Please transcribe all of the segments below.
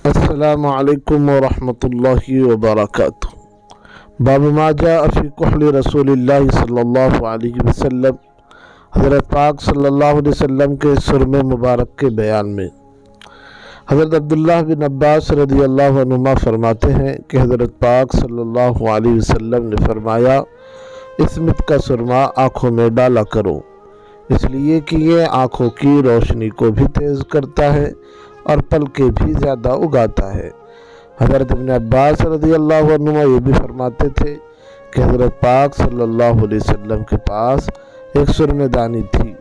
السلام علیکم ورحمۃ اللہ وبرکاتہ۔ باب ما جاء فی کحل رسول اللہ صلی اللہ علیہ وسلم، حضرت پاک صلی اللہ علیہ وسلم کے سرم مبارک کے بیان میں۔ حضرت عبداللہ بن عباس رضی اللہ عنہما فرماتے ہیں کہ حضرت پاک صلی اللہ علیہ وسلم نے فرمایا، اسمت کا سرما آنکھوں میں ڈالا کرو، اس لیے کہ یہ آنکھوں کی روشنی کو بھی تیز کرتا ہے اور پلکیں بھی زیادہ اگاتا ہے۔ حضرت ابن عباس رضی اللہ عنہ یہ بھی فرماتے تھے کہ حضرت پاک صلی اللہ علیہ وسلم کے پاس ایک سرمے دانی تھی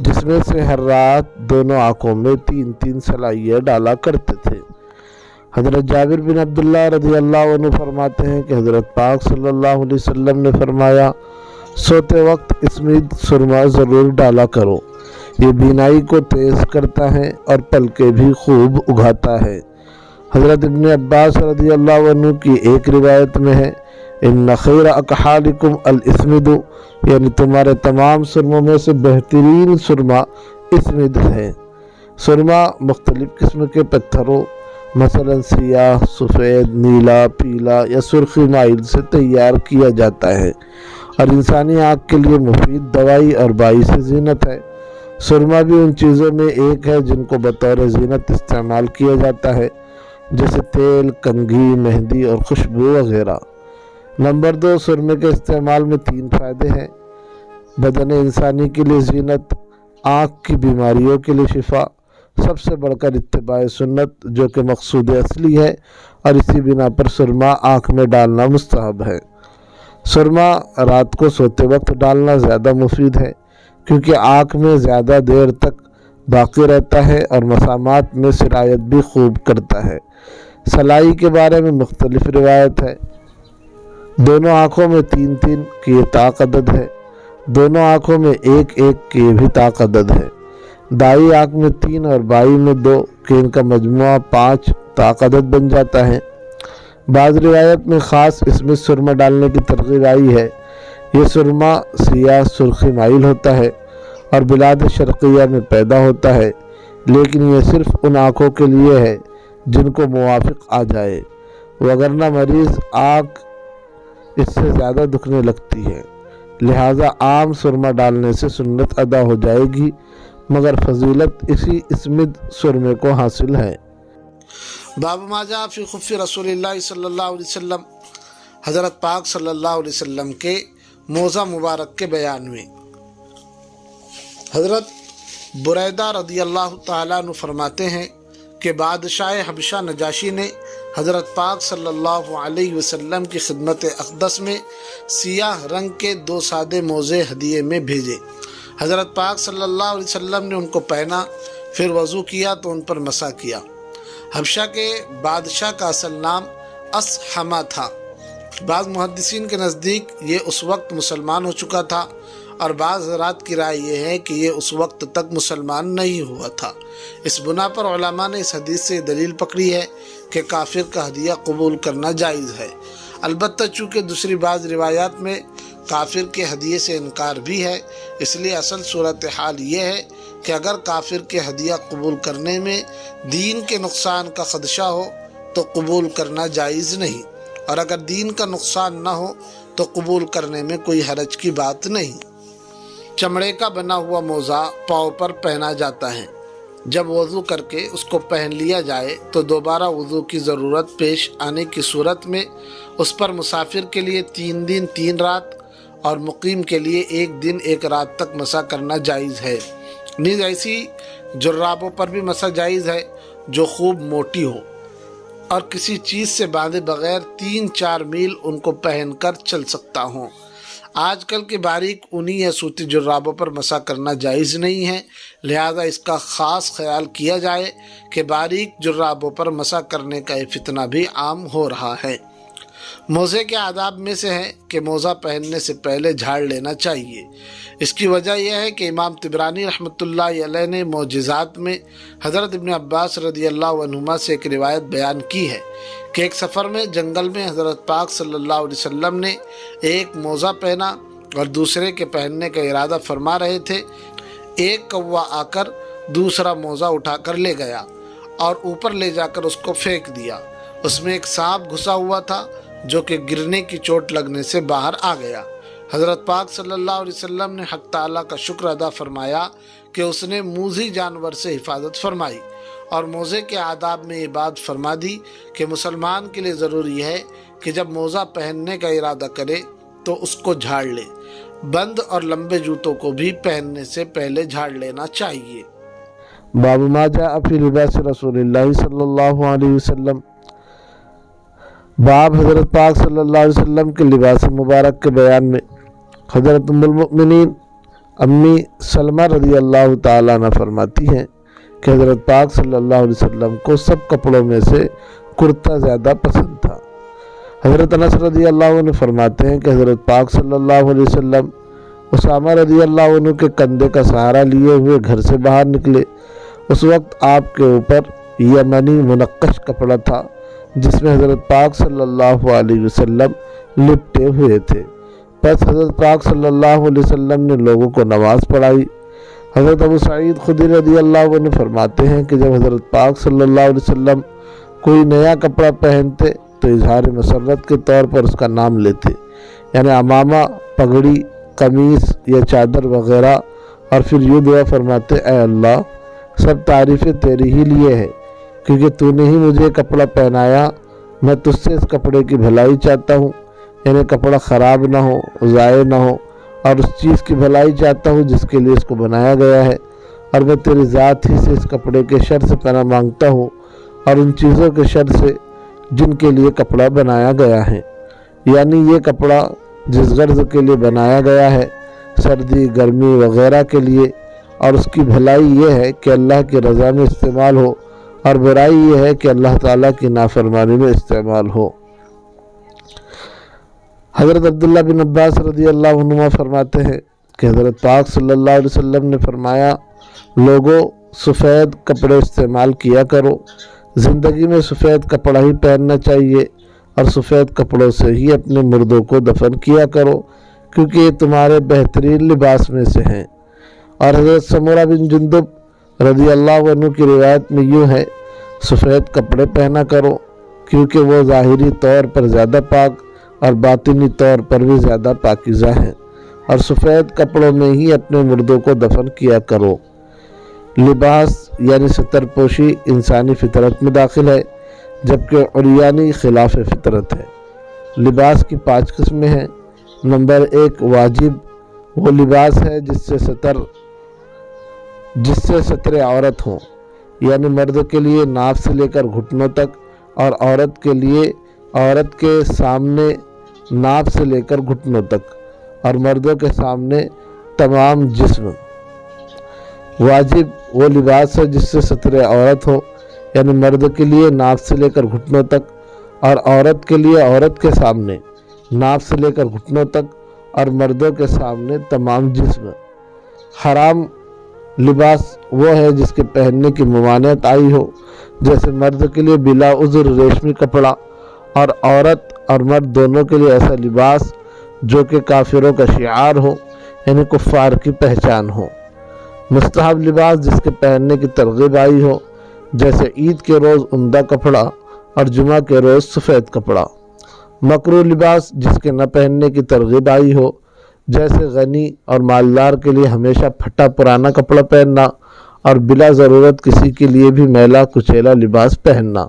جس میں سے ہر رات دونوں آنکھوں میں 3 سلائیاں ڈالا کرتے تھے۔ حضرت جابر بن عبداللہ رضی اللہ عنہ فرماتے ہیں کہ حضرت پاک صلی اللہ علیہ وسلم نے فرمایا، سوتے وقت اس میں سرما ضرور ڈالا کرو، یہ بینائی کو تیز کرتا ہے اور پلکیں بھی خوب اگاتا ہے۔ حضرت ابن عباس رضی اللہ عنہ کی ایک روایت میں ہے، ان خیر اکحالکم الاسمد، یعنی تمہارے تمام سرموں میں سے بہترین سرما اسمد ہے۔ سرما مختلف قسم کے پتھروں مثلا سیاہ، سفید، نیلا، پیلا یا سرخی مائل سے تیار کیا جاتا ہے اور انسانی آنکھ کے لیے مفید دوائی اور باعث زینت ہے۔ سرما بھی ان چیزوں میں ایک ہے جن کو بطور زینت استعمال کیا جاتا ہے، جیسے تیل، کنگھی، مہندی اور خوشبو وغیرہ۔ نمبر 2، سرمے کے استعمال میں 3 فائدے ہیں: بدن انسانی کے لیے زینت، آنکھ کی بیماریوں کے لیے شفا، سب سے بڑھ کر اتباع سنت جو کہ مقصود اصلی ہے، اور اسی بنا پر سرما آنکھ میں ڈالنا مستحب ہے۔ سرما رات کو سوتے وقت ڈالنا زیادہ مفید ہے کیونکہ آنکھ میں زیادہ دیر تک باقی رہتا ہے اور مسامات میں سرایت بھی خوب کرتا ہے۔ سلائی کے بارے میں مختلف روایت ہے۔ دونوں آنکھوں میں 3 کی یہ طاق عدد ہے، دونوں آنکھوں میں 1 کی یہ بھی طاق عدد ہے۔ دائیں آنکھ میں 3 اور بائیں میں 2 کہ ان کا مجموعہ 5 طاق عدد بن جاتا ہے۔ بعض روایت میں خاص اس میں سرما ڈالنے کی ترغیب آئی ہے۔ یہ سرما سیاہ سرخی مائل ہوتا ہے اور بلاد شرقیہ میں پیدا ہوتا ہے، لیکن یہ صرف ان آنکھوں کے لیے ہے جن کو موافق آ جائے، وگرنہ مریض آنکھ اس سے زیادہ دکھنے لگتی ہے، لہٰذا عام سرما ڈالنے سے سنت ادا ہو جائے گی، مگر فضیلت اسی اسمد سرمے کو حاصل ہے۔ باب ما جاء فی خف رسول اللہ صلی اللہ علیہ وسلم، حضرت پاک صلی اللہ علیہ وسلم کے موزہ مبارک کے بیان میں۔ حضرت بریدہ رضی اللہ تعالیٰ عنہ فرماتے ہیں کہ بادشاہ حبشہ نجاشی نے حضرت پاک صلی اللہ علیہ وسلم کی خدمت اقدس میں سیاہ رنگ کے 2 سادے موزے ہدیے میں بھیجے۔ حضرت پاک صلی اللہ علیہ وسلم نے ان کو پہنا، پھر وضو کیا تو ان پر مسح کیا۔ حبشہ کے بادشاہ کا اصل نام اصحمہ تھا۔ بعض محدثین کے نزدیک یہ اس وقت مسلمان ہو چکا تھا، اور بعض حضرات کی رائے یہ ہے کہ یہ اس وقت تک مسلمان نہیں ہوا تھا۔ اس بنا پر علماء نے اس حدیث سے دلیل پکڑی ہے کہ کافر کا ہدیہ قبول کرنا جائز ہے۔ البتہ چونکہ دوسری بعض روایات میں کافر کے ہدیے سے انکار بھی ہے، اس لیے اصل صورتحال یہ ہے کہ اگر کافر کے ہدیہ قبول کرنے میں دین کے نقصان کا خدشہ ہو تو قبول کرنا جائز نہیں، اور اگر دین کا نقصان نہ ہو تو قبول کرنے میں کوئی حرج کی بات نہیں۔ چمڑے کا بنا ہوا موزہ پاؤں پر پہنا جاتا ہے۔ جب وضو کر کے اس کو پہن لیا جائے تو دوبارہ وضو کی ضرورت پیش آنے کی صورت میں اس پر مسافر کے لیے 3 دن 3 رات اور مقیم کے لیے 1 دن 1 رات تک مسح کرنا جائز ہے۔ نیز ایسی جرابوں پر بھی مسح جائز ہے جو خوب موٹی ہو اور کسی چیز سے باندھے بغیر 3-4 میل ان کو پہن کر چل سکتا ہوں۔ آج کل کے باریک اونی یا سوتی جرابوں پر مسح کرنا جائز نہیں ہے، لہذا اس کا خاص خیال کیا جائے کہ باریک جرابوں پر مسح کرنے کا یہ فتنہ بھی عام ہو رہا ہے۔ موزے کے آداب میں سے ہے کہ موزہ پہننے سے پہلے جھاڑ لینا چاہیے۔ اس کی وجہ یہ ہے کہ امام طبرانی رحمۃ اللہ علیہ نے معجزات میں حضرت ابن عباس رضی اللہ عنہما سے ایک روایت بیان کی ہے کہ ایک سفر میں جنگل میں حضرت پاک صلی اللہ علیہ وسلم نے ایک موزہ پہنا اور دوسرے کے پہننے کا ارادہ فرما رہے تھے، ایک کوا آ کر دوسرا موزہ اٹھا کر لے گیا اور اوپر لے جا کر اس کو پھینک دیا۔ اس میں ایک سانپ گھسا ہوا تھا جو کہ گرنے کی چوٹ لگنے سے باہر آ گیا۔ حضرت پاک صلی اللہ علیہ وسلم نے حق تعالیٰ کا شکر ادا فرمایا کہ اس نے موذی جانور سے حفاظت فرمائی، اور موزے کے آداب میں یہ بات فرما دی کہ مسلمان کے لیے ضروری ہے کہ جب موزہ پہننے کا ارادہ کرے تو اس کو جھاڑ لے۔ بند اور لمبے جوتوں کو بھی پہننے سے پہلے جھاڑ لینا چاہیے۔ باب ما جاء فی لباس رسول اللہ صلی اللہ علیہ وسلم، باب حضرت پاک صلی اللہ علیہ وسلم کے لباس مبارک کے بیان میں۔ حضرت ام المؤمنین امی سلمہ رضی اللہ تعالیٰ عنہ فرماتی ہیں کہ حضرت پاک صلی اللہ علیہ وسلم کو سب کپڑوں میں سے کرتا زیادہ پسند تھا۔ حضرت انس رضی اللہ عنہ فرماتے ہیں کہ حضرت پاک صلی اللہ علیہ وسلم اسامہ رضی اللہ عنہ کے کندھے کا سہارا لیے ہوئے گھر سے باہر نکلے۔ اس وقت آپ کے اوپر یمنی منقش کپڑا تھا جس میں حضرت پاک صلی اللہ علیہ وسلم لپٹے ہوئے تھے۔ پس حضرت پاک صلی اللہ علیہ وسلم نے لوگوں کو نماز پڑھائی۔ حضرت ابو سعید خدری رضی اللہ عنہ فرماتے ہیں کہ جب حضرت پاک صلی اللہ علیہ وسلم کوئی نیا کپڑا پہنتے تو اظہار مسرت کے طور پر اس کا نام لیتے، یعنی عمامہ، پگڑی، قمیص یا چادر وغیرہ، اور پھر یوں دعا فرماتے، اے اللہ سب تعریفیں تیری ہی لیے ہے کیونکہ تو نے ہی مجھے کپڑا پہنایا، میں تجھ سے اس کپڑے کی بھلائی چاہتا ہوں، یعنی کپڑا خراب نہ ہو، ضائع نہ ہو، اور اس چیز کی بھلائی چاہتا ہوں جس کے لیے اس کو بنایا گیا ہے، اور میں تیری ذات ہی سے اس کپڑے کے شر سے پناہ مانگتا ہوں اور ان چیزوں کے شر سے جن کے لیے کپڑا بنایا گیا ہے، یعنی یہ کپڑا جس غرض کے لیے بنایا گیا ہے، سردی گرمی وغیرہ کے لیے، اور اس کی بھلائی یہ ہے کہ اللہ کی رضا میں استعمال ہو، اور برائی یہ ہے کہ اللہ تعالیٰ کی نافرمانی میں استعمال ہو۔ حضرت عبداللہ بن عباس رضی اللہ عنہما فرماتے ہیں کہ حضرت پاک صلی اللہ علیہ وسلم نے فرمایا، لوگوں سفید کپڑے استعمال کیا کرو، زندگی میں سفید کپڑا ہی پہننا چاہیے، اور سفید کپڑوں سے ہی اپنے مردوں کو دفن کیا کرو کیونکہ یہ تمہارے بہترین لباس میں سے ہیں۔ اور حضرت سمورہ بن جندب رضی اللہ عنہ کی روایت میں یوں ہے، سفید کپڑے پہنا کرو کیونکہ وہ ظاہری طور پر زیادہ پاک اور باطنی طور پر بھی زیادہ پاکیزہ ہیں، اور سفید کپڑوں میں ہی اپنے مردوں کو دفن کیا کرو۔ لباس یعنی ستر پوشی انسانی فطرت میں داخل ہے، جبکہ عریانی خلاف فطرت ہے۔ لباس کی 5 قسمیں ہیں۔ نمبر 1، واجب، وہ لباس ہے جس سے ستر عورت ہوں، یعنی مرد کے لیے ناف سے لے کر گھٹنوں تک، اور عورت کے لیے عورت کے سامنے ناف سے لے کر گھٹنوں تک، اور مردوں کے سامنے تمام جسم۔ واجب وہ لباس ہے جس سے ستر عورت ہو، یعنی مرد کے لیے ناف سے لے کر گھٹنوں تک، اور عورت کے لیے عورت کے سامنے ناف سے لے کر گھٹنوں تک، اور مردوں کے سامنے تمام جسم۔ حرام لباس وہ ہے جس کے پہننے کی ممانعت آئی ہو، جیسے مرد کے لیے بلا عذر ریشمی کپڑا، اور عورت اور مرد دونوں کے لیے ایسا لباس جو کہ کافروں کا شعار ہو، یعنی کفار کی پہچان ہو۔ مستحب لباس جس کے پہننے کی ترغیب آئی ہو، جیسے عید کے روز عمدہ کپڑا اور جمعہ کے روز سفید کپڑا۔ مکروہ لباس جس کے نہ پہننے کی ترغیب آئی ہو، جیسے غنی اور مالدار کے لیے ہمیشہ پھٹا پرانا کپڑا پہننا، اور بلا ضرورت کسی کے لیے بھی میلا کچیلا لباس پہننا۔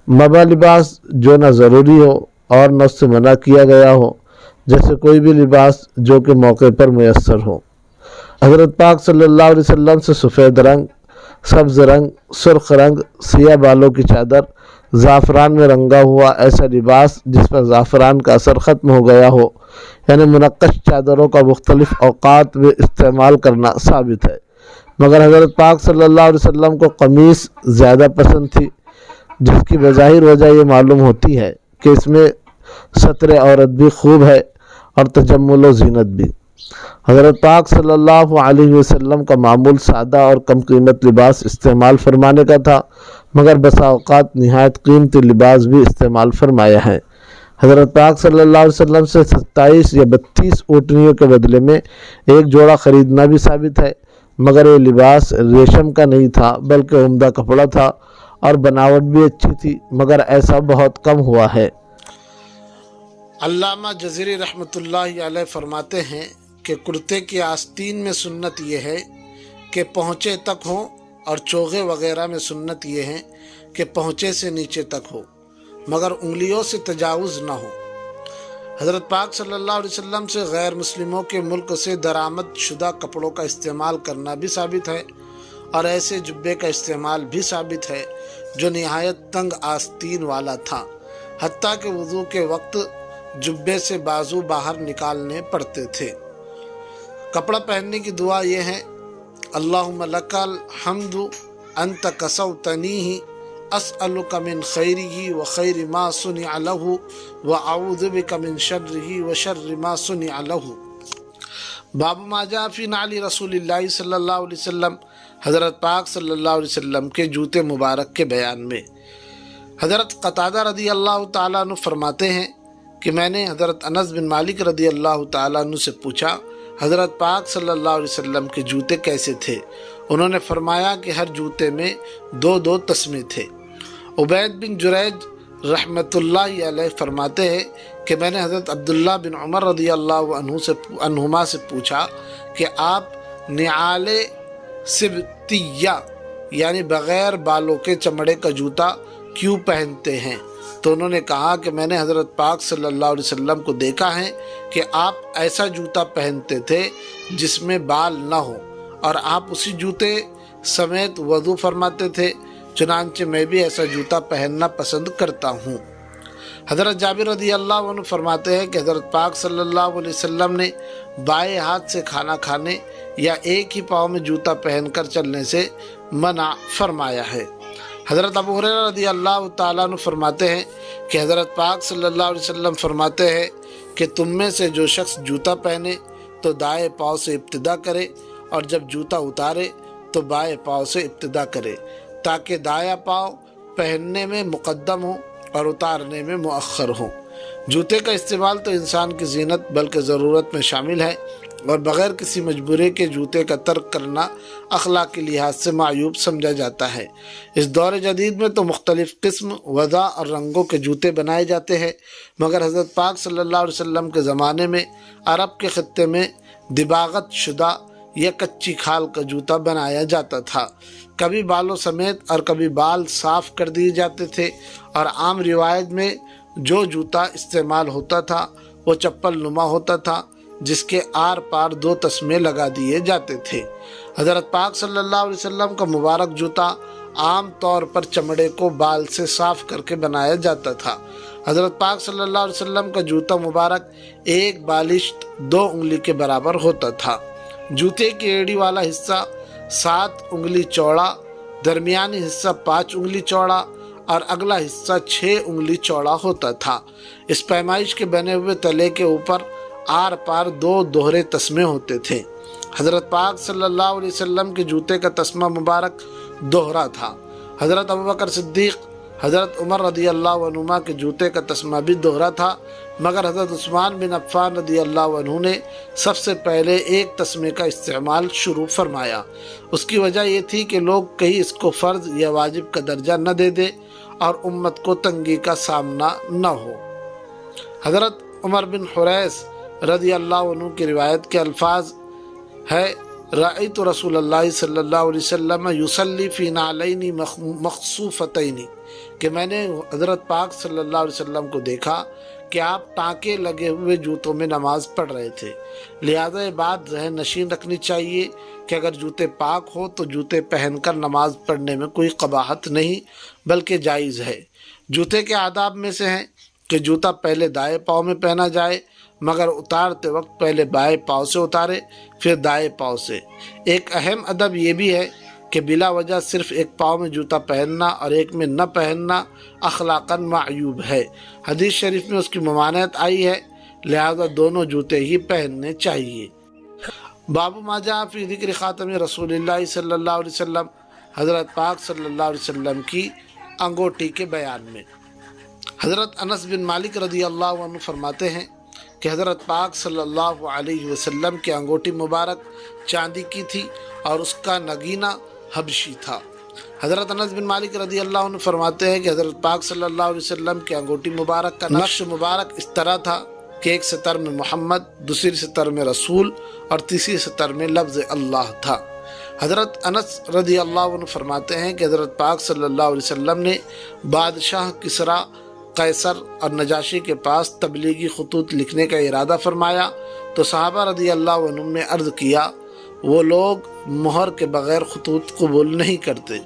مباح لباس جو نہ ضروری ہو اور نہ اس سے منع کیا گیا ہو، جیسے کوئی بھی لباس جو کہ موقع پر میسر ہو۔ حضرت پاک صلی اللہ علیہ وسلم سے سفید رنگ، سبز رنگ، سرخ رنگ، سیاہ بالوں کی چادر، زعفران میں رنگا ہوا ایسا لباس جس پر زعفران کا اثر ختم ہو گیا ہو، یعنی منقش چادروں کا مختلف اوقات میں استعمال کرنا ثابت ہے، مگر حضرت پاک صلی اللہ علیہ وسلم کو قمیص زیادہ پسند تھی، جس کی بظاہر وجہ یہ معلوم ہوتی ہے کہ اس میں ستر عورت بھی خوب ہے اور تجمل و زینت بھی۔ حضرت پاک صلی اللہ علیہ وسلم کا معمول سادہ اور کم قیمت لباس استعمال فرمانے کا تھا، مگر بسا اوقات نہایت قیمتی لباس بھی استعمال فرمایا ہے۔ حضرت پاک صلی اللہ علیہ وسلم سے 27 یا 32 اونٹنیوں کے بدلے میں ایک جوڑا خریدنا بھی ثابت ہے، مگر یہ لباس ریشم کا نہیں تھا بلکہ عمدہ کپڑا تھا اور بناوٹ بھی اچھی تھی، مگر ایسا بہت کم ہوا ہے۔ علامہ جزیری رحمۃ اللہ علیہ فرماتے ہیں کہ کرتے کی آستین میں سنت یہ ہے کہ پہنچے تک ہو، اور چوغے وغیرہ میں سنت یہ ہے کہ پہنچے سے نیچے تک ہو، مگر انگلیوں سے تجاوز نہ ہو۔ حضرت پاک صلی اللہ علیہ وسلم سے غیر مسلموں کے ملک سے درآمد شدہ کپڑوں کا استعمال کرنا بھی ثابت ہے، اور ایسے جبے کا استعمال بھی ثابت ہے جو نہایت تنگ آستین والا تھا، حتیٰ کہ وضو کے وقت جبے سے بازو باہر نکالنے پڑتے تھے۔ کپڑا پہننے کی دعا یہ ہے: اللہم لک الحمد انت کسوتنیہ اسألک من خیرہ وخیر ما صنع لہ واعوذ بک من شرہ وشر ما صنع لہ۔ باب ما جاء فی نعل رسول اللہ صلی اللہ علیہ وسلم، حضرت پاک صلی اللہ علیہ وسلم کے جوتے مبارک کے بیان میں۔ حضرت قتادہ رضی اللہ تعالیٰ عنہ فرماتے ہیں کہ میں نے حضرت انس بن مالک رضی اللہ تعالیٰ عنہ سے پوچھا حضرت پاک صلی اللہ علیہ وسلم کے جوتے کیسے تھے؟ انہوں نے فرمایا کہ ہر جوتے میں 2 تسمے تھے۔ عبید بن جریج رحمۃ اللہ علیہ فرماتے ہیں کہ میں نے حضرت عبداللہ بن عمر رضی اللہ عنہما سے پوچھا کہ آپ نعال سبتیہ یعنی بغیر بالوں کے چمڑے کا جوتا کیوں پہنتے ہیں؟ تو انہوں نے کہا کہ میں نے حضرت پاک صلی اللہ علیہ وسلم کو دیکھا ہے کہ آپ ایسا جوتا پہنتے تھے جس میں بال نہ ہو، اور آپ اسی جوتے سمیت وضو فرماتے تھے، چنانچہ میں بھی ایسا جوتا پہننا پسند کرتا ہوں۔ حضرت جابر رضی اللہ عنہ فرماتے ہیں کہ حضرت پاک صلی اللہ علیہ وسلم نے بائیں ہاتھ سے کھانا کھانے یا ایک ہی پاؤں میں جوتا پہن کر چلنے سے منع فرمایا ہے۔ حضرت ابو ہریرہ رضی اللہ تعالیٰ عنہ فرماتے ہیں کہ حضرت پاک صلی اللہ علیہ وسلم فرماتے ہیں کہ تم میں سے جو شخص جوتا پہنے تو دائیں پاؤں سے ابتدا کرے، اور جب جوتا اتارے تو بائیں پاؤں سے ابتدا کرے، تاکہ دایاں پاؤں پہننے میں مقدم ہو اور اتارنے میں مؤخر ہو۔ جوتے کا استعمال تو انسان کی زینت بلکہ ضرورت میں شامل ہے، اور بغیر کسی مجبوری کے جوتے کا ترک کرنا اخلاق کے لحاظ سے معیوب سمجھا جاتا ہے۔ اس دور جدید میں تو مختلف قسم، وضع اور رنگوں کے جوتے بنائے جاتے ہیں، مگر حضرت پاک صلی اللہ علیہ وسلم کے زمانے میں عرب کے خطے میں دباغت شدہ یا کچی کھال کا جوتا بنایا جاتا تھا۔ کبھی بالوں سمیت اور کبھی بال صاف کر دیے جاتے تھے، اور عام روایت میں جو جوتا استعمال ہوتا تھا وہ چپل نما ہوتا تھا، جس کے آر پار 2 تسمے لگا دیے جاتے تھے۔ حضرت پاک صلی اللہ علیہ وسلم کا مبارک جوتا عام طور پر چمڑے کو بال سے صاف کر کے بنایا جاتا تھا۔ حضرت پاک صلی اللہ علیہ وسلم کا جوتا مبارک ایک بالشت 2 انگلی کے برابر ہوتا تھا۔ جوتے کی ایڑی والا حصہ 7 انگلی چوڑا، درمیانی حصہ 5 انگلی چوڑا اور اگلا حصہ 6 انگلی چوڑا ہوتا تھا۔ اس پیمائش کے بنے ہوئے تلے کے اوپر آر پار 2 دوہرے تسمے ہوتے تھے۔ حضرت پاک صلی اللہ علیہ وسلم کے جوتے کا تسمہ مبارک دوہرا تھا۔ حضرت ابوبکر صدیق، حضرت عمر رضی اللہ عنہما کے جوتے کا تسمہ بھی دوہرا تھا، مگر حضرت عثمان بن عفان رضی اللہ عنہ نے سب سے پہلے ایک تسمے کا استعمال شروع فرمایا۔ اس کی وجہ یہ تھی کہ لوگ کہیں اس کو فرض یا واجب کا درجہ نہ دے دے اور امت کو تنگی کا سامنا نہ ہو۔ حضرت عمر بن حریث رضی اللہ عنہ کی روایت کے الفاظ ہے: رأیت رسول اللہ صلی اللہ علیہ وسلم یصلی فی نعلین مخصوفتین، کہ میں نے حضرت پاک صلی اللہ علیہ وسلم کو دیکھا کہ آپ ٹانکے لگے ہوئے جوتوں میں نماز پڑھ رہے تھے۔ لہذا یہ بات ذہن نشین رکھنی چاہیے کہ اگر جوتے پاک ہو تو جوتے پہن کر نماز پڑھنے میں کوئی قباحت نہیں بلکہ جائز ہے۔ جوتے کے آداب میں سے ہیں کہ جوتا پہلے دائیں پاؤں میں پہنا جائے، مگر اتارتے وقت پہلے بائیں پاؤں سے اتارے پھر دائیں پاؤں سے۔ ایک اہم ادب یہ بھی ہے کہ بلا وجہ صرف ایک پاؤں میں جوتا پہننا اور ایک میں نہ پہننا اخلاقاً معیوب ہے۔ حدیث شریف میں اس کی ممانعت آئی ہے، لہذا دونوں جوتے ہی پہننے چاہیے۔ باب ما جاء فی ذکر خاتم رسول اللہ صلی اللہ علیہ وسلم، حضرت پاک صلی اللہ علیہ وسلم کی انگوٹی کے بیان میں۔ حضرت انس بن مالک رضی اللہ عنہ فرماتے ہیں کہ حضرت پاک صلی اللہ علیہ وسلم کی انگوٹھی مبارک چاندی کی تھی اور اس کا نگینہ حبشی تھا۔ حضرت انس بن مالک رضی اللہ عنہ فرماتے ہیں کہ حضرت پاک صلی اللہ علیہ وسلم کی انگوٹھی مبارک کا نقش مبارک اس طرح تھا کہ ایک سطر میں محمد، دوسری سطر میں رسول اور تیسری سطر میں لفظ اللہ تھا۔ حضرت انس رضی اللہ عنہ فرماتے ہیں کہ حضرت پاک صلی اللہ علیہ وسلم نے بادشاہ کسریٰ، قیصر اور نجاشی کے پاس تبلیغی خطوط لکھنے کا ارادہ فرمایا تو صحابہ رضی اللہ عنہ نے عرض کیا وہ لوگ مہر کے بغیر خطوط قبول نہیں کرتے۔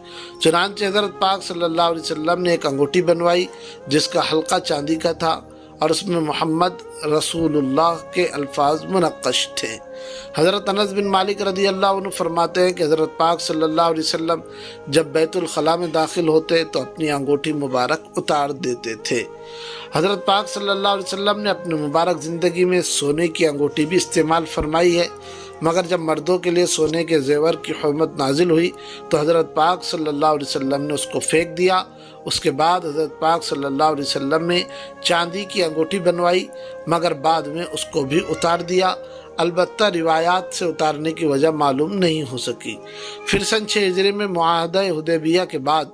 چنانچہ حضرت پاک صلی اللہ علیہ وسلم نے ایک انگوٹھی بنوائی جس کا حلقہ چاندی کا تھا اور اس میں محمد رسول اللہ کے الفاظ منقش تھے۔ حضرت انس بن مالک رضی اللہ عنہ فرماتے ہیں کہ حضرت پاک صلی اللہ علیہ وسلم جب بیت الخلاء میں داخل ہوتے تو اپنی انگوٹھی مبارک اتار دیتے تھے۔ حضرت پاک صلی اللہ علیہ وسلم نے اپنی مبارک زندگی میں سونے کی انگوٹھی بھی استعمال فرمائی ہے، مگر جب مردوں کے لیے سونے کے زیور کی حرمت نازل ہوئی تو حضرت پاک صلی اللہ علیہ وسلم نے اس کو پھینک دیا۔ اس کے بعد حضرت پاک صلی اللہ علیہ وسلم نے چاندی کی انگوٹھی بنوائی مگر بعد میں اس کو بھی اتار دیا، البتہ روایات سے اتارنے کی وجہ معلوم نہیں ہو سکی۔ پھر سن 6 ہجری میں معاہدہ حدیبیہ کے بعد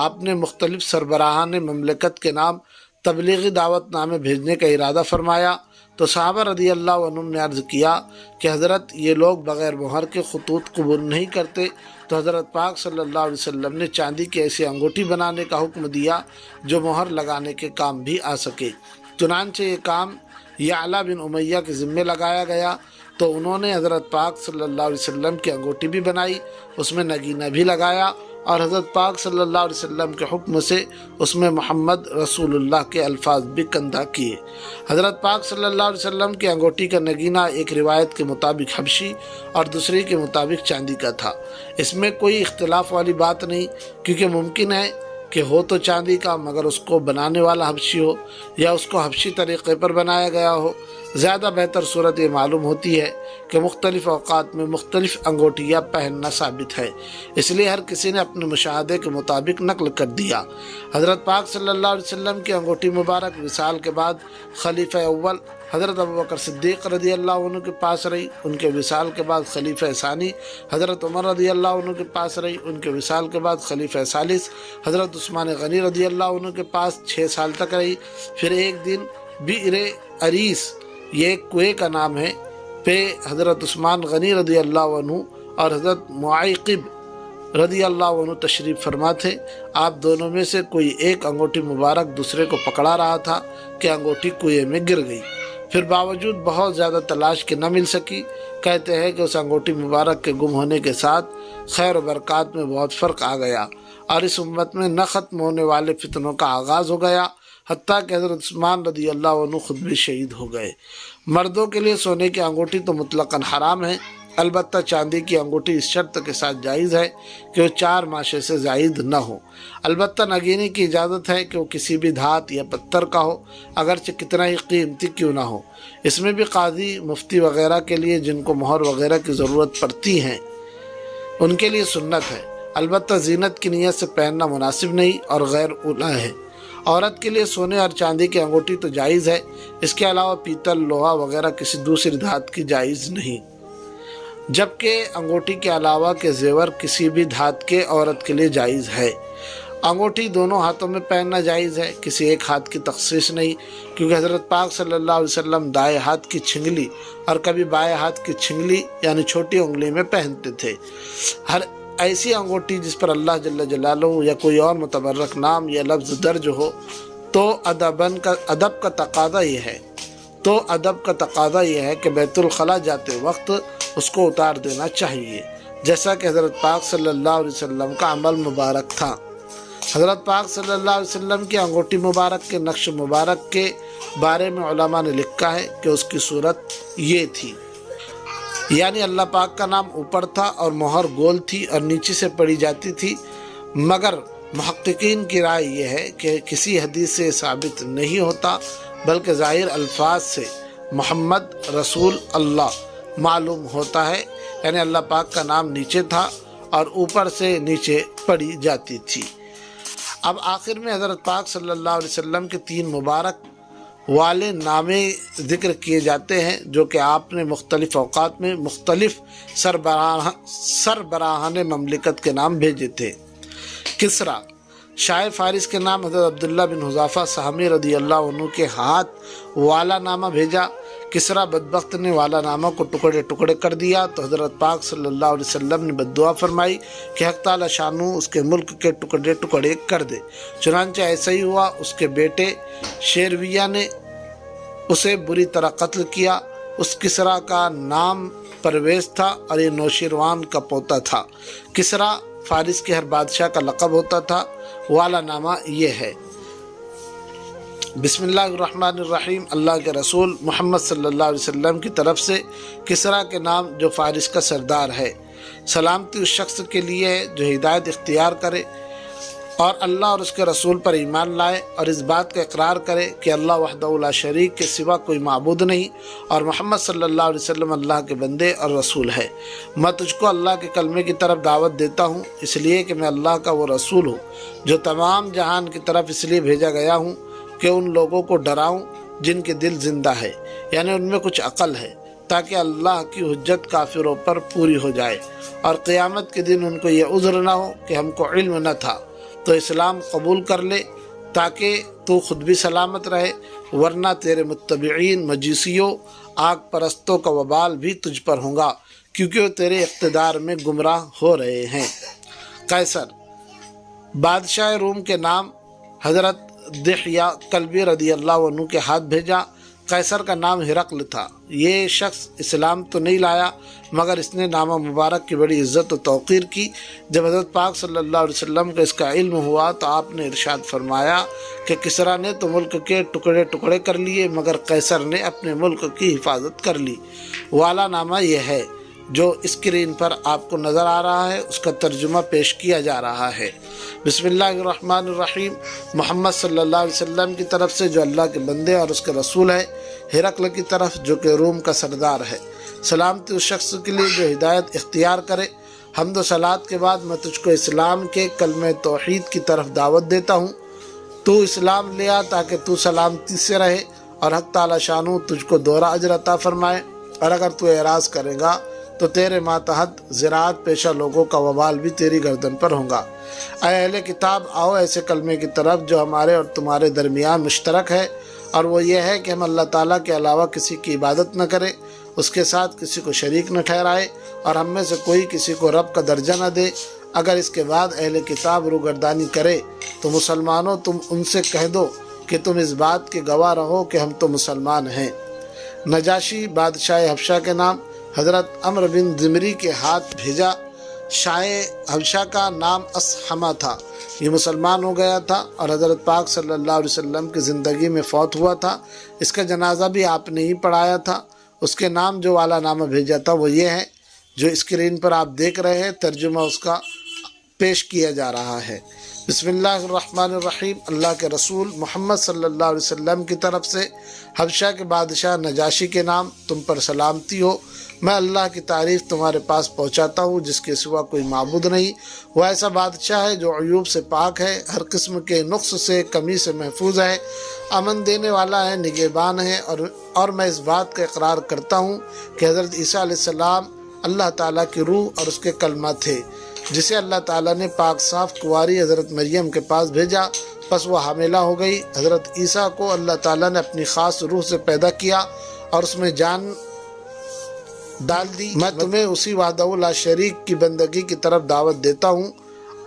آپ نے مختلف سربراہان مملکت کے نام تبلیغی دعوت نامے بھیجنے کا ارادہ فرمایا تو صحابہ رضی اللہ عنہ نے عرض کیا کہ حضرت یہ لوگ بغیر مہر کے خطوط قبول نہیں کرتے، تو حضرت پاک صلی اللہ علیہ وسلم نے چاندی کی ایسی انگوٹھی بنانے کا حکم دیا جو مہر لگانے کے کام بھی آ سکے۔ چنانچہ یہ کام یعلا بن امیہ کے ذمے لگایا گیا تو انہوں نے حضرت پاک صلی اللہ علیہ وسلم کی انگوٹھی بھی بنائی، اس میں نگینہ بھی لگایا اور حضرت پاک صلی اللہ علیہ وسلم کے حکم سے اس میں محمد رسول اللہ کے الفاظ بھی کندہ کیے۔ حضرت پاک صلی اللہ علیہ وسلم کی انگوٹھی کا نگینہ ایک روایت کے مطابق حبشی اور دوسری کے مطابق چاندی کا تھا۔ اس میں کوئی اختلاف والی بات نہیں، کیونکہ ممکن ہے کہ ہو تو چاندی کا مگر اس کو بنانے والا حبشی ہو یا اس کو حبشی طریقے پر بنایا گیا ہو۔ زیادہ بہتر صورت یہ معلوم ہوتی ہے کہ مختلف اوقات میں مختلف انگوٹھیاں پہننا ثابت ہے، اس لیے ہر کسی نے اپنے مشاہدے کے مطابق نقل کر دیا۔ حضرت پاک صلی اللہ علیہ وسلم کی انگوٹھی مبارک وصال کے بعد خلیفہ اول حضرت ابوبکر صدیق رضی اللہ عنہ کے پاس رہی، ان کے وصال کے بعد خلیفہ ثانی حضرت عمر رضی اللہ عنہ کے پاس رہی، ان کے وصال کے بعد خلیفہ ثالث حضرت عثمان غنی رضی اللہ عنہ کے پاس 6 سال تک رہی۔ پھر ایک دن بئر عریس، یہ ایک کنویں کا نام ہے، پہ حضرت عثمان غنی رضی اللہ عنہ اور حضرت معیقب رضی اللہ عنہ تشریف فرما تھے۔ آپ دونوں میں سے کوئی ایک انگوٹھی مبارک دوسرے کو پکڑا رہا تھا کہ انگوٹھی کنویں میں گر گئی، پھر باوجود بہت زیادہ تلاش کے نہ مل سکی۔ کہتے ہیں کہ اس انگوٹھی مبارک کے گم ہونے کے ساتھ خیر و برکات میں بہت فرق آ گیا اور اس امت میں نہ ختم ہونے والے فتنوں کا آغاز ہو گیا، حتیٰ کہ حضرت عثمان رضی اللہ عنہ خود بھی شہید ہو گئے۔ مردوں کے لیے سونے کی انگوٹھی تو مطلقاً حرام ہے، البتہ چاندی کی انگوٹھی اس شرط کے ساتھ جائز ہے کہ وہ 4 ماشے سے زائد نہ ہو۔ البتہ نگینے کی اجازت ہے کہ وہ کسی بھی دھات یا پتھر کا ہو، اگرچہ کتنا ہی قیمتی کیوں نہ ہو۔ اس میں بھی قاضی، مفتی وغیرہ کے لیے جن کو مہر وغیرہ کی ضرورت پڑتی ہے ان کے لیے سنت ہے، البتہ زینت کی نیت سے پہننا مناسب نہیں اور غیر اولیٰ ہے۔ عورت کے لیے سونے اور چاندی کی انگوٹھی تو جائز ہے، اس کے علاوہ پیتل، لوہا وغیرہ کسی دوسری دھات کی جائز نہیں، جبکہ انگوٹھی کے علاوہ کے زیور کسی بھی دھات کے عورت کے لیے جائز ہے۔ انگوٹھی دونوں ہاتھوں میں پہننا جائز ہے، کسی ایک ہاتھ کی تخصیص نہیں، کیونکہ حضرت پاک صلی اللہ علیہ وسلم دائیں ہاتھ کی چھنگلی اور کبھی بائیں ہاتھ کی چھنگلی یعنی چھوٹی انگلی میں پہنتے تھے۔ ہر ایسی انگوٹھی جس پر اللہ جل جلالہ یا کوئی اور متبرک نام یا لفظ درج ہو تو ادب کا تقاضا یہ ہے کہ بیت الخلاء جاتے وقت اس کو اتار دینا چاہیے، جیسا کہ حضرت پاک صلی اللہ علیہ وسلم کا عمل مبارک تھا۔ حضرت پاک صلی اللہ علیہ وسلم کی انگوٹھی مبارک کے نقش مبارک کے بارے میں علماء نے لکھا ہے کہ اس کی صورت یہ تھی، یعنی اللہ پاک کا نام اوپر تھا اور مہر گول تھی اور نیچے سے پڑھی جاتی تھی، مگر محققین کی رائے یہ ہے کہ کسی حدیث سے ثابت نہیں ہوتا، بلکہ ظاہر الفاظ سے محمد رسول اللہ معلوم ہوتا ہے، یعنی اللہ پاک کا نام نیچے تھا اور اوپر سے نیچے پڑھی جاتی تھی۔ اب آخر میں حضرت پاک صلی اللہ علیہ وسلم کے 3 مبارک والے نامے ذکر کیے جاتے ہیں جو کہ آپ نے مختلف اوقات میں مختلف سربراہان مملکت کے نام بھیجے تھے۔ کسریٰ شاہ فارس کے نام حضرت عبداللہ بن حذافہ سہمی رضی اللہ عنہ کے ہاتھ والا نامہ بھیجا۔ کسریٰ بدبخت نے والا نامہ کو ٹکڑے ٹکڑے کر دیا تو حضرت پاک صلی اللہ علیہ وسلم نے بددعا فرمائی کہ حق تعالی شانو اس کے ملک کے ٹکڑے ٹکڑے کر دے۔ چنانچہ ایسا ہی ہوا، اس کے بیٹے شیرویہ نے اسے بری طرح قتل کیا۔ اس کسریٰ کا نام پرویز تھا اور یہ نوشیروان کا پوتا تھا۔ کسریٰ فارس کے ہر بادشاہ کا لقب ہوتا تھا۔ والا نامہ یہ ہے: بسم اللہ الرحمن الرحیم، اللہ کے رسول محمد صلی اللہ علیہ وسلم کی طرف سے کسریٰ کے نام جو فارس کا سردار ہے۔ سلامتی اس شخص کے لیے ہے جو ہدایت اختیار کرے اور اللہ اور اس کے رسول پر ایمان لائے اور اس بات کا اقرار کرے کہ اللہ وحدہ لا شریک کے سوا کوئی معبود نہیں اور محمد صلی اللہ علیہ وسلم اللہ کے بندے اور رسول ہے۔ میں تجھ کو اللہ کے کلمے کی طرف دعوت دیتا ہوں اس لیے کہ میں اللہ کا وہ رسول ہوں جو تمام جہان کی طرف اس لیے بھیجا گیا ہوں کہ ان لوگوں کو ڈراؤں جن کے دل زندہ ہے، یعنی ان میں کچھ عقل ہے، تاکہ اللہ کی حجت کافروں پر پوری ہو جائے اور قیامت کے دن ان کو یہ عذر نہ ہو کہ ہم کو علم نہ تھا، تو اسلام قبول کر لے تاکہ تو خود بھی سلامت رہے، ورنہ تیرے متبعین مجوسیوں آگ پرستوں کا وبال بھی تجھ پر ہوگا کیونکہ وہ تیرے اقتدار میں گمراہ ہو رہے ہیں۔ قیصر بادشاہ روم کے نام حضرت دحیہ کلبی رضی اللہ عنہ کے ہاتھ بھیجا۔ قیصر کا نام ہرقل تھا۔ یہ شخص اسلام تو نہیں لایا مگر اس نے نامہ مبارک کی بڑی عزت و توقیر کی۔ جب حضرت پاک صلی اللہ علیہ وسلم کو اس کا علم ہوا تو آپ نے ارشاد فرمایا کہ کسریٰ نے تو ملک کے ٹکڑے ٹکڑے کر لیے مگر قیصر نے اپنے ملک کی حفاظت کر لی۔ والا نامہ یہ ہے جو اسکرین پر آپ کو نظر آ رہا ہے، اس کا ترجمہ پیش کیا جا رہا ہے۔ بسم اللہ الرحمن الرحیم، محمد صلی اللہ علیہ وسلم کی طرف سے جو اللہ کے بندے اور اس کے رسول ہے، ہرقل کی طرف جو کہ روم کا سردار ہے۔ سلامتی اس شخص کے لیے جو ہدایت اختیار کرے۔ حمد و صلات کے بعد میں تجھ کو اسلام کے کلمہ توحید کی طرف دعوت دیتا ہوں۔ تو اسلام لیا تاکہ تو سلامتی سے رہے اور حق تعالی شانو تجھ کو دوہرا اجر عطا فرمائے، اور اگر تو اعراض کرے گا تو تیرے ماتحت زراعت پیشہ لوگوں کا وبال بھی تیری گردن پر ہوگا۔ اے اہل کتاب، آؤ ایسے کلمے کی طرف جو ہمارے اور تمہارے درمیان مشترک ہے، اور وہ یہ ہے کہ ہم اللہ تعالیٰ کے علاوہ کسی کی عبادت نہ کرے، اس کے ساتھ کسی کو شریک نہ ٹھہرائے، اور ہم میں سے کوئی کسی کو رب کا درجہ نہ دے۔ اگر اس کے بعد اہل کتاب روگردانی کرے تو مسلمانوں تم ان سے کہہ دو کہ تم اس بات کے گواہ رہو کہ ہم تو مسلمان ہیں۔ نجاشی بادشاہ حبشہ کے نام حضرت عمرو بن ضمری کے ہاتھ بھیجا۔ شاہ حبشہ کا نام اصحمہ تھا، یہ مسلمان ہو گیا تھا اور حضرت پاک صلی اللہ علیہ وسلم کی زندگی میں فوت ہوا تھا۔ اس کا جنازہ بھی آپ نے ہی پڑھایا تھا۔ اس کے نام جو والا نامہ بھیجا تھا وہ یہ ہے جو اسکرین پر آپ دیکھ رہے ہیں، ترجمہ اس کا پیش کیا جا رہا ہے۔ بسم اللہ الرحمن الرحیم، اللہ کے رسول محمد صلی اللہ علیہ وسلم کی طرف سے حبشہ کے بادشاہ نجاشی کے نام، تم پر سلامتی ہو۔ میں اللہ کی تعریف تمہارے پاس پہنچاتا ہوں جس کے سوا کوئی معبود نہیں۔ وہ ایسا بادشاہ ہے جو عیوب سے پاک ہے، ہر قسم کے نقص سے کمی سے محفوظ ہے، امن دینے والا ہے، نگہبان ہے، اور میں اس بات کا اقرار کرتا ہوں کہ حضرت عیسیٰ علیہ السلام اللہ تعالیٰ کی روح اور اس کے کلمہ تھے، جسے اللہ تعالیٰ نے پاک صاف کنواری حضرت مریم کے پاس بھیجا، پس وہ حاملہ ہو گئی۔ حضرت عیسیٰ کو اللہ تعالیٰ نے اپنی خاص روح سے پیدا کیا اور اس میں جان ڈال دی۔ میں تمہیں اسی وحدہ لا شریک کی بندگی کی طرف دعوت دیتا ہوں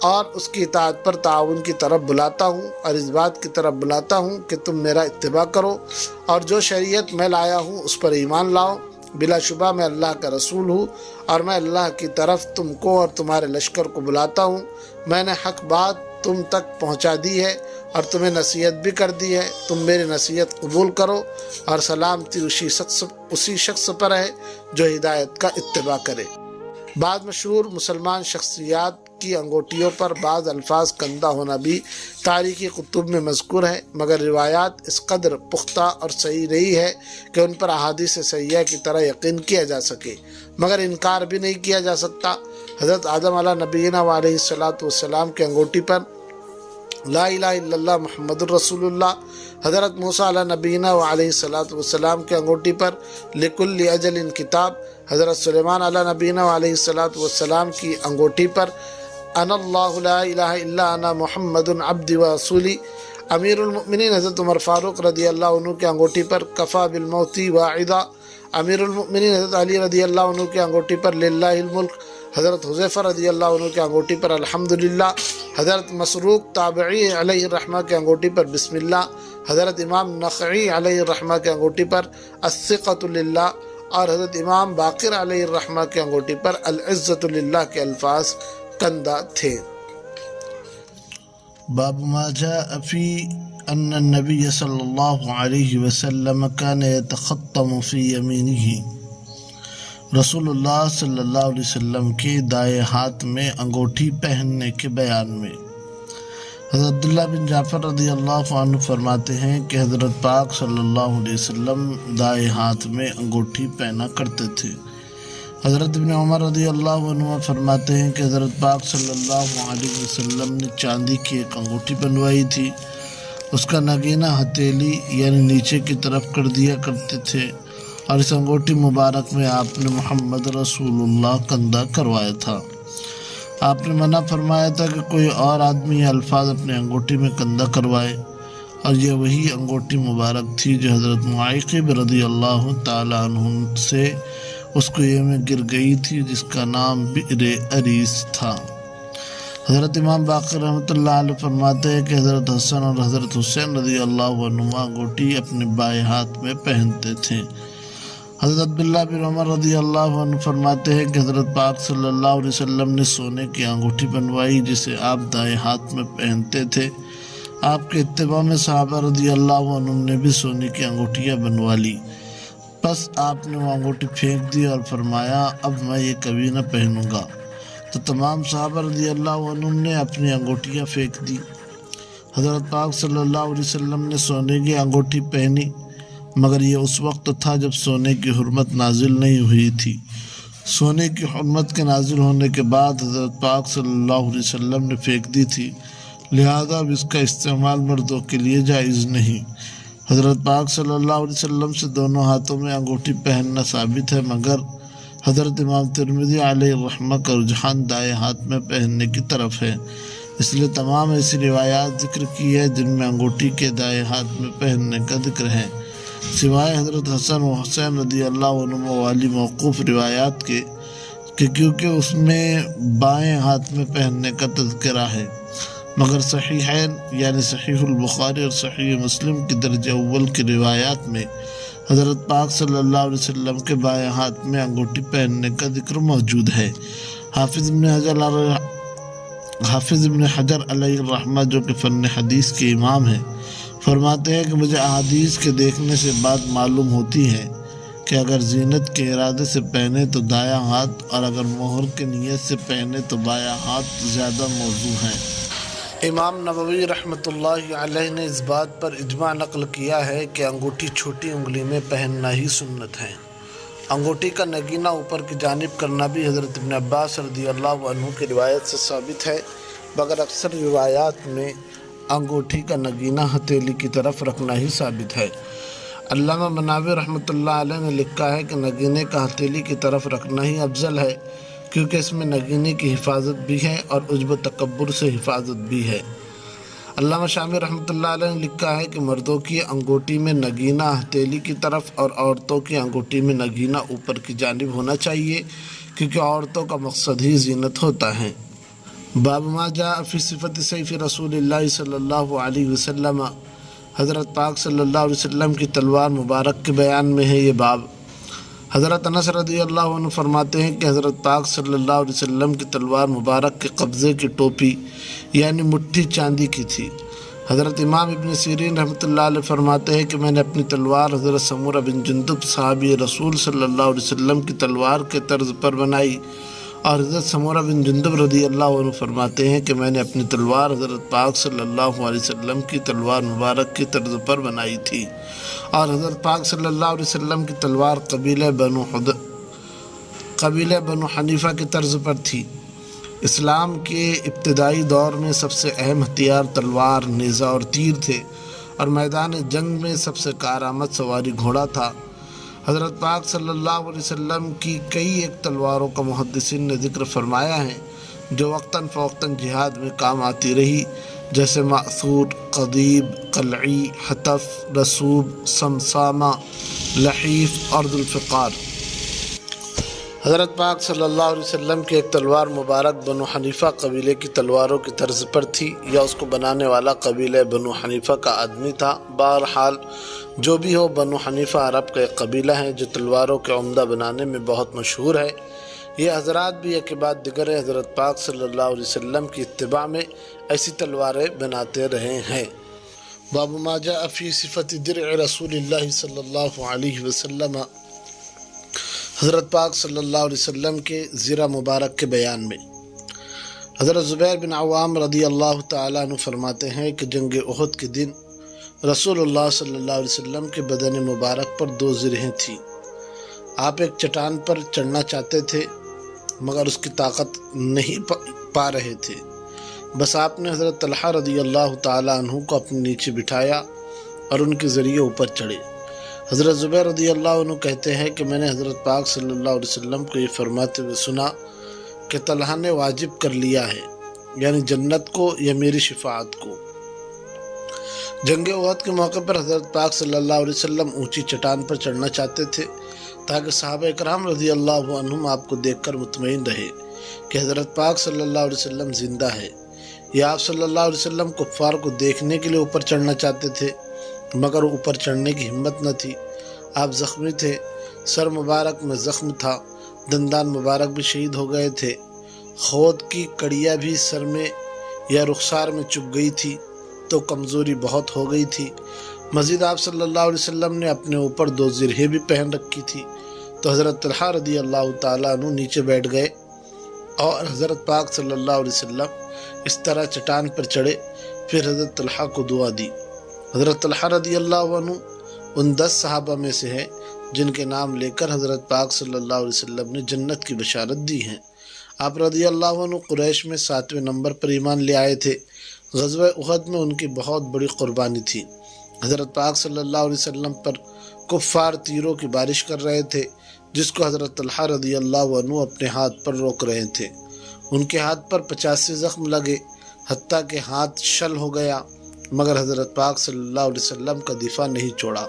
اور اس کی اطاعت پر تعاون کی طرف بلاتا ہوں، اور اس بات کی طرف بلاتا ہوں کہ تم میرا اتباع کرو اور جو شریعت میں لایا ہوں اس پر ایمان لاؤ۔ بلا شبہ میں اللہ کا رسول ہوں اور میں اللہ کی طرف تم کو اور تمہارے لشکر کو بلاتا ہوں۔ میں نے حق بات تم تک پہنچا دی ہے اور تمہیں نصیحت بھی کر دی ہے، تم میری نصیحت قبول کرو، اور سلامتی اسی شخص پر ہے جو ہدایت کا اتباع کرے۔ بعض مشہور مسلمان شخصیات کی انگوٹھیوں پر بعض الفاظ کندہ ہونا بھی تاریخی کتب میں مذکور ہے، مگر روایات اس قدر پختہ اور صحیح نہیں ہے کہ ان پر احادیث صحیحہ کی طرح یقین کیا جا سکے، مگر انکار بھی نہیں کیا جا سکتا۔ حضرت آدم علیہ نبینا و علیہ الصلوۃ والسلام کے انگوٹھی پر لا الہ الا اللہ محمد الرسول اللہ۔ حضرت موسیٰ علیہ نبینا و علیہ الصلوۃ والسلام کے انگوٹھی پر لکل اجل کتاب۔ حضرت سلیمان علیہ نبینا و علیہ الصلوۃ والسلام کی انگوٹھی پر انا اللہ لا الہ الا انا محمد عبدی و رسولی۔ امیر المؤمنین حضرت عمر فاروق رضی اللہ عنہ کے انگوٹھی پر کفا بالموتی واعدا۔ امیر المؤمنین حضرت علی رضی اللہ عنہ کے انگوٹھی پر للہ الملک۔ حضرت حذیفہ رضی اللہ عنہ کے انگوٹھی پر الحمدللہ۔ حضرت مسروق تابعی علیہ الرحمہ کے انگوٹھی پر بسم اللہ۔ حضرت امام نخعی علیہ الرحمہ کے انگوٹھی پر الثقۃ للہ، اور حضرت امام باقر علیہ الرحمہ کے انگوٹھی پر العزت للہ کے الفاظ کندہ تھے۔ باب ما جاء فی ان النبی صلی اللہ علیہ وسلم کان یتخطم فی یمینہ۔ رسول اللہ صلی اللہ علیہ وسلم کے دائیں ہاتھ میں انگوٹھی پہننے کے بیان میں حضرت عبداللہ بن جعفر رضی اللہ عنہ فرماتے ہیں کہ حضرت پاک صلی اللہ علیہ وسلم دائیں ہاتھ میں انگوٹھی پہنا کرتے تھے۔ حضرت ابن عمر رضی اللہ عنہ فرماتے ہیں کہ حضرت پاک صلی اللہ علیہ وسلم نے چاندی کی ایک انگوٹھی بنوائی تھی، اس کا نگینہ ہتھیلی یعنی نیچے کی طرف کر دیا کرتے تھے، اور اس انگوٹھی مبارک میں آپ نے محمد رسول اللہ کندہ کروایا تھا۔ آپ نے منع فرمایا تھا کہ کوئی اور آدمی یہ الفاظ اپنے انگوٹھی میں کندہ کروائے، اور یہ وہی انگوٹھی مبارک تھی جو حضرت معیقب رضی اللہ تعالیٰ عنہ سے اس کنویں میں گر گئی تھی، جس کا نام بئر اریس تھا۔ حضرت امام باقر رحمۃ اللہ علیہ فرماتے ہیں کہ حضرت حسن اور حضرت حسین رضی اللہ عنہما انگوٹھی اپنے بائیں ہاتھ میں پہنتے تھے۔ حضرت عبداللہ بن عمر رضی اللہ عنہ فرماتے ہیں کہ حضرت پاک صلی اللہ علیہ وسلم نے سونے کی انگوٹھی بنوائی جسے آپ دائیں ہاتھ میں پہنتے تھے۔ آپ کے اتباع میں صحابہ رضی اللہ عنہ نے بھی سونے کی انگوٹھیاں بنوا لی، بس آپ نے وہ انگوٹھی پھینک دی اور فرمایا اب میں یہ کبھی نہ پہنوں گا، تو تمام صحابہ رضی اللہ عنہ نے اپنی انگوٹھیاں پھینک دی۔ حضرت پاک صلی اللہ علیہ وسلم نے سونے کی انگوٹھی پہنی، مگر یہ اس وقت تھا جب سونے کی حرمت نازل نہیں ہوئی تھی۔ سونے کی حرمت کے نازل ہونے کے بعد حضرت پاک صلی اللہ علیہ وسلم نے پھینک دی تھی، لہذا اب اس کا استعمال مردوں کے لیے جائز نہیں۔ حضرت پاک صلی اللہ علیہ وسلم سے دونوں ہاتھوں میں انگوٹھی پہننا ثابت ہے، مگر حضرت امام ترمذی علیہ الرحمہ کا رجحان دائیں ہاتھ میں پہننے کی طرف ہے، اس لیے تمام ایسی روایات ذکر کی ہے جن میں انگوٹھی کے دائیں ہاتھ میں پہننے کا ذکر ہے، سوائے حضرت حسن و حسین رضی اللہ عنہ والی موقوف روایات کے کہ کیونکہ اس میں بائیں ہاتھ میں پہننے کا تذکرہ ہے، مگر صحیحین یعنی صحیح البخاری اور صحیح مسلم کی درجہ اول کی روایات میں حضرت پاک صلی اللہ علیہ وسلم کے بائیں ہاتھ میں انگوٹھی پہننے کا ذکر موجود ہے۔ حافظ ابن حجر علیہ الرحمہ جو کہ فن حدیث کے امام ہیں فرماتے ہیں کہ مجھے احادیث کے دیکھنے سے بات معلوم ہوتی ہے کہ اگر زینت کے ارادے سے پہنے تو دایاں ہاتھ، اور اگر مہر کی نیت سے پہنے تو بایاں ہاتھ زیادہ موزوں ہیں۔ امام نووی رحمۃ اللہ علیہ نے اس بات پر اجماع نقل کیا ہے کہ انگوٹھی چھوٹی انگلی میں پہننا ہی سنت ہے۔ انگوٹھی کا نگینہ اوپر کی جانب کرنا بھی حضرت ابن عباس رضی اللہ عنہ کی روایت سے ثابت ہے، مگر اکثر روایات میں انگوٹھی کا نگینہ ہتھیلی کی طرف رکھنا ہی ثابت ہے۔ علامہ مناوی رحمۃ اللہ علیہ نے لکھا ہے کہ نگینے کا ہتھیلی کی طرف رکھنا ہی افضل ہے، کیونکہ اس میں نگینے کی حفاظت بھی ہے اور عجب و تکبر سے حفاظت بھی ہے۔ علامہ شامی رحمۃ اللہ علیہ نے لکھا ہے کہ مردوں کی انگوٹھی میں نگینہ ہتھیلی کی طرف اور عورتوں کی انگوٹھی میں نگینہ اوپر کی جانب ہونا چاہیے، کیونکہ عورتوں کا مقصد ہی زینت ہوتا ہے۔ باب ما جاء فی صفت سیف رسول اللہ صلی اللہ علیہ وسلم، حضرت پاک صلی اللہ علیہ وسلم کی تلوار مبارک کے بیان میں ہے یہ باب۔ حضرت انس رضی اللہ عنہ فرماتے ہیں کہ حضرت پاک صلی اللہ علیہ وسلم کی تلوار مبارک کے قبضے کی ٹوپی یعنی مٹھی چاندی کی تھی۔ حضرت امام ابن سیرین رحمۃ اللہ علیہ فرماتے ہیں کہ میں نے اپنی تلوار حضرت سمورہ بن جندب صحابی رسول صلی اللہ علیہ وسلم کی تلوار کے طرز پر بنائی، اور حضرت سمورہ بن جندب رضی اللہ عنہ فرماتے ہیں کہ میں نے اپنی تلوار حضرت پاک صلی اللہ علیہ وسلم کی تلوار مبارک کی طرز پر بنائی تھی، اور حضرت پاک صلی اللہ علیہ وسلم کی تلوار قبیلہ بنو حنیفہ کی طرز پر تھی۔ اسلام کے ابتدائی دور میں سب سے اہم ہتھیار تلوار، نیزہ اور تیر تھے، اور میدان جنگ میں سب سے کارآمد سواری گھوڑا تھا۔ حضرت پاک صلی اللہ علیہ وسلم کی کئی ایک تلواروں کا محدثین نے ذکر فرمایا ہے جو وقتاً فوقتاً جہاد میں کام آتی رہی، جیسے مأثور، قضیب، قلعی، حتف، رسوب، سمسامہ، لحیف اور ذوالفقار۔ حضرت پاک صلی اللہ علیہ وسلم کی ایک تلوار مبارک بنو حنیفہ قبیلے کی تلواروں کی طرز پر تھی، یا اس کو بنانے والا قبیلہ بنو حنیفہ کا آدمی تھا۔ بہرحال جو بھی ہو، بنو حنیفہ عرب کا ایک قبیلہ ہے جو تلواروں کے عمدہ بنانے میں بہت مشہور ہے۔ یہ حضرات بھی ایک کے بعد دیگر حضرت پاک صلی اللہ علیہ وسلم کی اتباع میں ایسی تلواریں بناتے رہے ہیں۔ باب ما جاء فی صفت درع رسول اللہ صلی اللہ علیہ وسلم، حضرت پاک صلی اللہ علیہ وسلم کے زرہ مبارک کے بیان میں۔ حضرت زبیر بن عوام رضی اللہ تعالیٰ عنہ فرماتے ہیں کہ جنگ احد کے دن رسول اللہ صلی اللہ علیہ وسلم کے بدن مبارک پر 2 زرہیں تھیں۔ آپ ایک چٹان پر چڑھنا چاہتے تھے مگر اس کی طاقت نہیں پا رہے تھے، بس آپ نے حضرت طلحہ رضی اللہ تعالیٰ عنہ کو اپنے نیچے بٹھایا اور ان کے ذریعے اوپر چڑھے۔ حضرت زبیر رضی اللہ عنہ کہتے ہیں کہ میں نے حضرت پاک صلی اللہ علیہ وسلم کو یہ فرماتے ہوئے سنا کہ طلحہ نے واجب کر لیا ہے، یعنی جنت کو یا میری شفاعت کو۔ جنگ احد کے موقع پر حضرت پاک صلی اللہ علیہ وسلم اونچی چٹان پر چڑھنا چاہتے تھے تاکہ صحابہ اکرام رضی اللہ عنہم آپ کو دیکھ کر مطمئن رہے کہ حضرت پاک صلی اللہ علیہ وسلم زندہ ہے۔ یا آپ صلی اللہ علیہ وسلم کفار کو دیکھنے کے لیے اوپر چڑھنا چاہتے تھے مگر اوپر چڑھنے کی ہمت نہ تھی۔ آپ زخمی تھے، سر مبارک میں زخم تھا، دندان مبارک بھی شہید ہو گئے تھے، خود کی کڑیاں بھی سر میں یا رخسار میں چبھ گئی تھی تو کمزوری بہت ہو گئی تھی۔ مزید آپ صلی اللہ علیہ وسلم نے اپنے اوپر 2 زرہیں بھی پہن رکھی تھی، تو حضرت طلحہ رضی اللہ تعالیٰ عنہ نیچے بیٹھ گئے اور حضرت پاک صلی اللہ علیہ وسلم اس طرح چٹان پر چڑھے، پھر حضرت طلحہ کو دعا دی۔ حضرت طلحہ رضی اللہ عنہ ان 10 صحابہ میں سے ہیں جن کے نام لے کر حضرت پاک صلی اللہ علیہ وسلم نے جنت کی بشارت دی ہے۔ آپ رضی اللہ عنہ قریش میں 7ویں نمبر پر ایمان لے آئے تھے۔ غزوہ احد میں ان کی بہت بڑی قربانی تھی۔ حضرت پاک صلی اللہ علیہ وسلم پر کفار تیروں کی بارش کر رہے تھے جس کو حضرت طلحہ رضی اللہ عنہ اپنے ہاتھ پر روک رہے تھے۔ ان کے ہاتھ پر 50 سے زخم لگے، حتیٰ کہ ہاتھ شل ہو گیا، مگر حضرت پاک صلی اللہ علیہ وسلم کا دفاع نہیں چھوڑا۔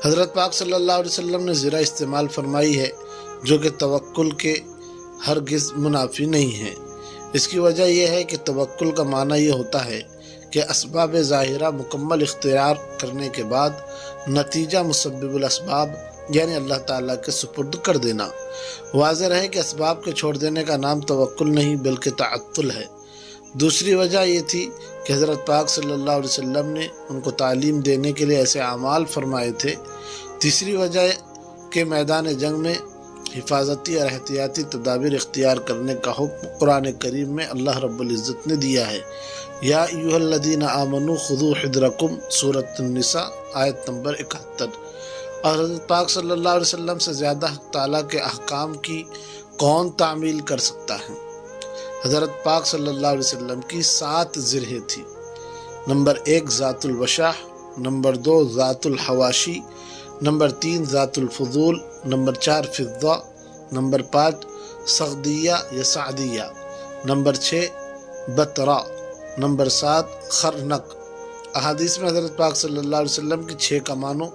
حضرت پاک صلی اللہ علیہ وسلم نے زرہ استعمال فرمائی ہے جو کہ توکل کے ہرگز منافی نہیں ہے۔ اس کی وجہ یہ ہے کہ توکل کا معنی یہ ہوتا ہے کہ اسباب ظاہرہ مکمل اختیار کرنے کے بعد نتیجہ مسبب الاسباب یعنی اللہ تعالیٰ کے سپرد کر دینا۔ واضح ہے کہ اسباب کے چھوڑ دینے کا نام توکل نہیں بلکہ تعطل ہے۔ دوسری وجہ یہ تھی کہ حضرت پاک صلی اللہ علیہ وسلم نے ان کو تعلیم دینے کے لیے ایسے اعمال فرمائے تھے۔ تیسری وجہ کہ میدان جنگ میں حفاظتی اور احتیاطی تدابیر اختیار کرنے کا حکم قرآن کریم میں اللہ رب العزت نے دیا ہے۔ یا ایھا الذین آمنوا خذوا حذرکم، سورۃ النساء آیت نمبر 71۔ اور حضرت پاک صلی اللہ علیہ وسلم سے زیادہ حق تعالیٰ کے احکام کی کون تعمیل کر سکتا ہے؟ حضرت پاک صلی اللہ علیہ وسلم کی 7 زرہیں تھی۔ نمبر 1 ذات الوشاح، نمبر 2 ذات الحواشی، نمبر 3 ذات الفضول، نمبر 4 فضہ، نمبر 5 سغدیہ یا سعدیہ، نمبر 6 بطرا، نمبر 7 خرنق۔ احادیث میں حضرت پاک صلی اللہ علیہ وسلم کی 6 کمانوں،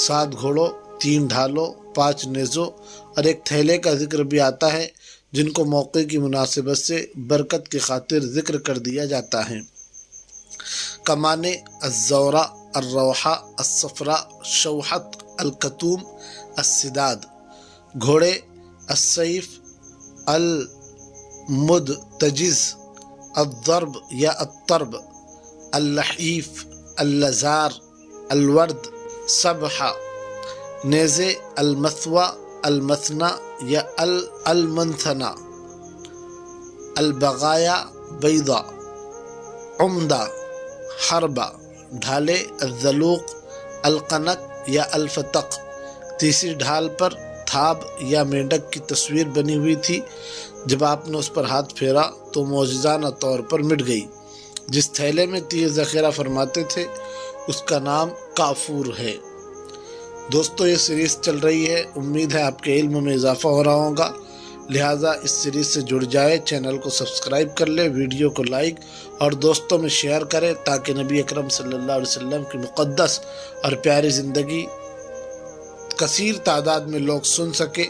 7 گھوڑوں، 3 ڈھالوں، 5 نیزوں اور 1 تھیلے کا ذکر بھی آتا ہے جن کو موقع کی مناسبت سے برکت کی خاطر ذکر کر دیا جاتا ہے۔ کمانے الزورہ، الروحہ، الصفرہ، شوحت، الکتوم، السداد۔ گھوڑے السیف، المدتجز، الضرب یا الطرب، اللحیف، اللزار، الورد، سبحہ۔ نیزے المثوى، المثنى یا المنثنى، البغایا، بیضہ، عمدہ، حربہ۔ ڈھالے الذلوق، القنق یا الفتق۔ تیسری ڈھال پر خواب یا مینڈک کی تصویر بنی ہوئی تھی۔ جب آپ نے اس پر ہاتھ پھیرا تو معجزانہ طور پر مٹ گئی۔ جس تھیلے میں تیر ذخیرہ فرماتے تھے اس کا نام کافور ہے۔ دوستو یہ سیریز چل رہی ہے، امید ہے آپ کے علم میں اضافہ ہو رہا ہوگا، لہٰذا اس سیریز سے جڑ جائے، چینل کو سبسکرائب کر لے، ویڈیو کو لائک اور دوستوں میں شیئر کرے تاکہ نبی اکرم صلی اللہ علیہ وسلم کی مقدس اور پیاری زندگی کثیر تعداد میں لوگ سن سکے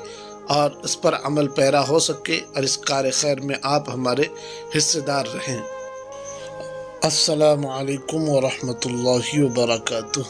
اور اس پر عمل پیرا ہو سکے اور اس کار خیر میں آپ ہمارے حصے دار رہیں۔ السلام علیکم ورحمۃ اللہ وبرکاتہ۔